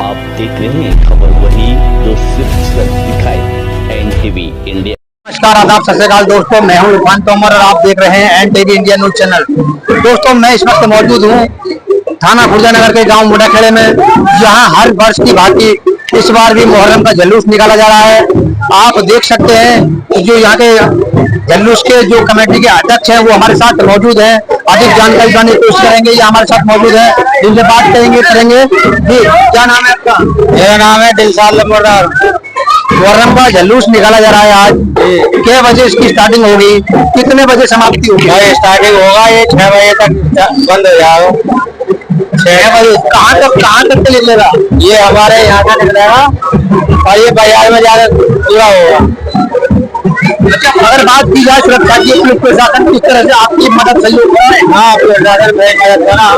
आप देख रहे हैं खबर वही जो सिर्फ दिखाए एनटीवी इंडिया। नमस्कार, आदाब, सत श्री अकाल दोस्तों, मैं हूं इरफान तोमर और आप देख रहे हैं एनटीवी इंडिया न्यूज चैनल। दोस्तों, मैं इस वक्त मौजूद हूं थाना खुर्जानगर के गांव मुडाखेड़े में, जहां हर वर्ष की भांति इस बार भी मुहर्रम का जुलूस निकाला जा रहा है। आप देख सकते हैं जो यहाँ के जुलूस के जो कमेटी के अध्यक्ष हैं वो हमारे साथ मौजूद हैं। अधिक जानकारी जानने की कोशिश करेंगे, ये हमारे साथ मौजूद है, जिनसे बात करेंगे। जी, क्या नाम है आपका? मेरा नाम है दिलशाद लंबरदार। मुहर्रम का जुलूस निकाला जा रहा है आज, कितने बजे इसकी स्टार्टिंग होगी, कितने बजे समाप्ति होगी? स्टार्टिंग होगा ये 6 बजे तक बंद हो जाएगा। 6 बजे कहाँ तक निकलेगा? ये हमारे यहाँ से निकलेगा और ये बाजार में जाकर पूरा होगा। अच्छा, अगर बात की जाए सुरक्षा की, पुलिस प्रशासन किस तरह से आपकी मदद सहयोग कर रहे हैं? हाँ, प्रशासन मदद कर रहा है।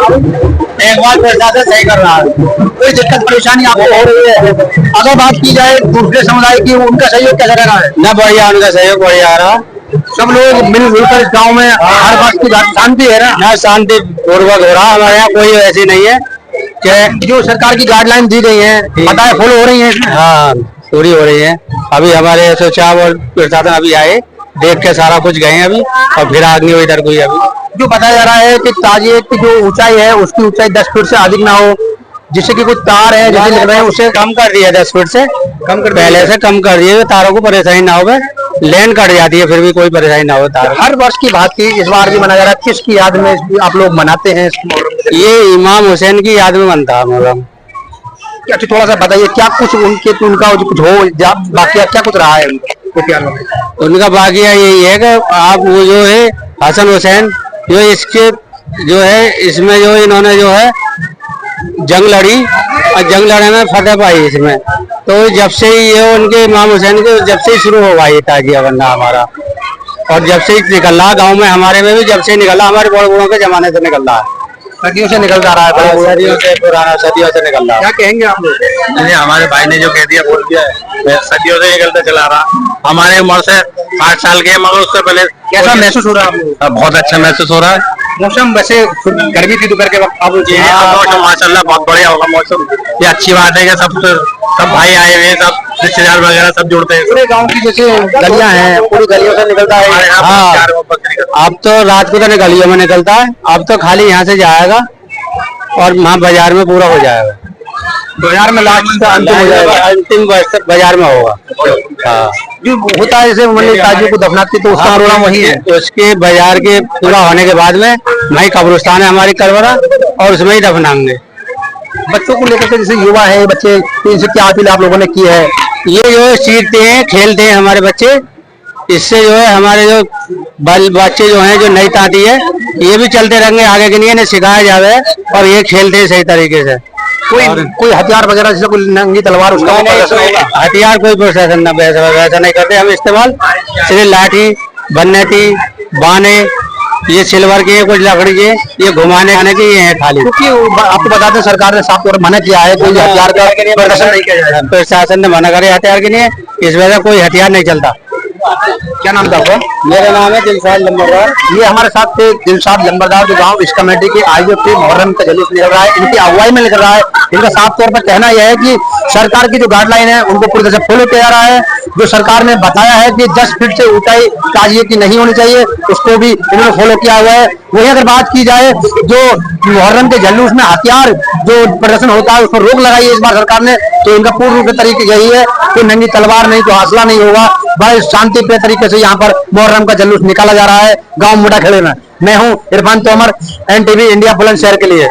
एक बार प्रशासन सही कर रहा है, कोई दिक्कत परेशानी आपको हो रही है? अगर बात की जाए दूसरे समुदाय की, उनका सहयोग कैसा रहा है? न बढ़िया, उनका सहयोग बढ़िया आ रहा। सब लोग मिलजुल कर इस गाँव में हर बात की शांति है ना? शांति पूर्वक हो रहा। हमारे यहाँ कोई ऐसी नहीं है कि जो सरकार की गाइडलाइन दी गई है बताए फॉलो हो रही है? हाँ, पूरी हो रही है। अभी हमारे SHO और प्रशासन अभी आए, देख के सारा कुछ गए अभी, और फिर आगे हुई इधर कोई अभी। जो बताया जा रहा है कि ताजिए की जो ऊंचाई है उसकी ऊंचाई 10 फीट से अधिक ना हो, जिससे कि कुछ तार है जैसे लग रहे हैं उसे कम कर दिया 10 फीट से, कम कर पहले से कम कर दिए, तारों को परेशानी ना हो, लेन कट जाती है, फिर भी कोई परेशानी ना हो। तार हर वर्ष की बात की इस बार भी मनाया जा रहा है, किसकी याद में आप लोग मनाते हैं? ये इमाम हुसैन की याद में बनता है मुहर्रम। अच्छा, थोड़ा सा बताइए क्या कुछ उनका कुछ हो बाकी क्या कुछ रहा है उनका बाकिया यही है कि आप वो जो है हसन हुसैन जो इसके जो है इसमें जो इन्होंने जो है जंग लड़ी और जंग लड़ने में फतेह पाई इसमें, तो जब से ही ये उनके इमाम हुसैन के जब से ही शुरू होगा ये ताजिया बनना हमारा, और जब से ही निकल रहा गाँव में, हमारे में भी जब से निकल रहा, हमारे बड़े बूढ़ों के जमाने से निकल रहा है, सदियों से निकल जा रहा है, सदियों से पुराना, सदियों से निकल रहा है। क्या कहेंगे आप लोग? हमारे भाई ने जो कह दिया बोल दिया है, सदियों से निकलता चला रहा। हमारे उम्र से 8 साल के, मगर उससे पहले कैसा महसूस हो रहा है आप लोग? बहुत अच्छा महसूस हो रहा है। मौसम वैसे गर्मी थी दोपहर के वक्त, अब मौसम माशाल्लाह बहुत बढ़िया होगा मौसम। ये अच्छी बात है कि सब भाई आए हुए हैं, सब रिश्तेदार वगैरह सब जुड़ते हैं। पूरे गांव की जैसे गलियां हैं, पूरी गलियों से निकलता है। हाँ, अब तो रात को तो गलियों में निकलता है, अब तो खाली यहाँ से जाएगा और वहाँ बाजार में पूरा हो जाएगा। बाजार में लास्ट अंतिम हो जाएगा, अंतिम बाजार में होगा। हाँ, जो होता है जैसे मंदिर ताजियों को दफनाते तो उसका प्रोग्राम वही है। उसके बाजार के पूरा होने के बाद में वही कब्रिस्तान है हमारी करवरा, और उसमें ही दफनाएंगे। बच्चों को लेकर के जैसे युवा है बच्चे, इनसे क्या अपील आप लोगों ने की है? ये जो है सीखते हैं, खेलते हैं हमारे बच्चे, इससे जो है हमारे जो बच्चे जो हैं, जो नई ताती है, ये भी चलते रहेंगे आगे के लिए, इन्हें सिखाया जाए और ये खेलते हैं सही तरीके से। कोई हथियार वगैरह जैसे कोई नंगी तलवार उसका हथियार कोई प्रशासन वैसा नहीं करते हम इस्तेमाल, सिर्फ लाठी, बन्नती, बाने, ये सिल्वर के, कुछ लकड़ी के, ये घुमाने आने के ये है खाली। क्योंकि आपको बताते हैं सरकार ने साफ तौर पर मना किया है, कोई हथियार का प्रदर्शन नहीं किया जाएगा। प्रशासन ने मना करे हथियार के लिए, इस वजह से कोई हथियार नहीं चलता। क्या नाम था आपका? मेरा नाम है दिलशाद लंबरदार। ये हमारे साथ थे दिलशाद लंबरदार, जो गांव इस कमेटी के आयोजक थे। मुहर्रम का जुलूस निकल रहा है, इनकी अगुवाई में निकल रहा है। इनका साफ तौर पर कहना यह है कि सरकार की जो गाइडलाइन है उनको पूरी तरह से फॉलो किया जा रहा है। जो सरकार ने बताया है कि 10 फीट से ऊंचाई ताजिए की नहीं होनी चाहिए, उसको भी इन्होंने फॉलो किया हुआ है। वही अगर बात की जाए जो मुहर्रम के जुलूस में हथियार जो प्रदर्शन होता है उसको रोक लगाई है इस बार सरकार ने, तो इनका पूर्ण रूप से तरीके यही है कि नंगी तलवार नहीं तो हौसला नहीं होगा, बड़े शांतिप्रिय तरीके से यहाँ पर मुहर्रम का जुलूस निकाला जा रहा है गाँव मुडाखेड़े में। मैं हूँ इरफान तोमर, एनटीवी इंडिया बुलंदशहर के लिए।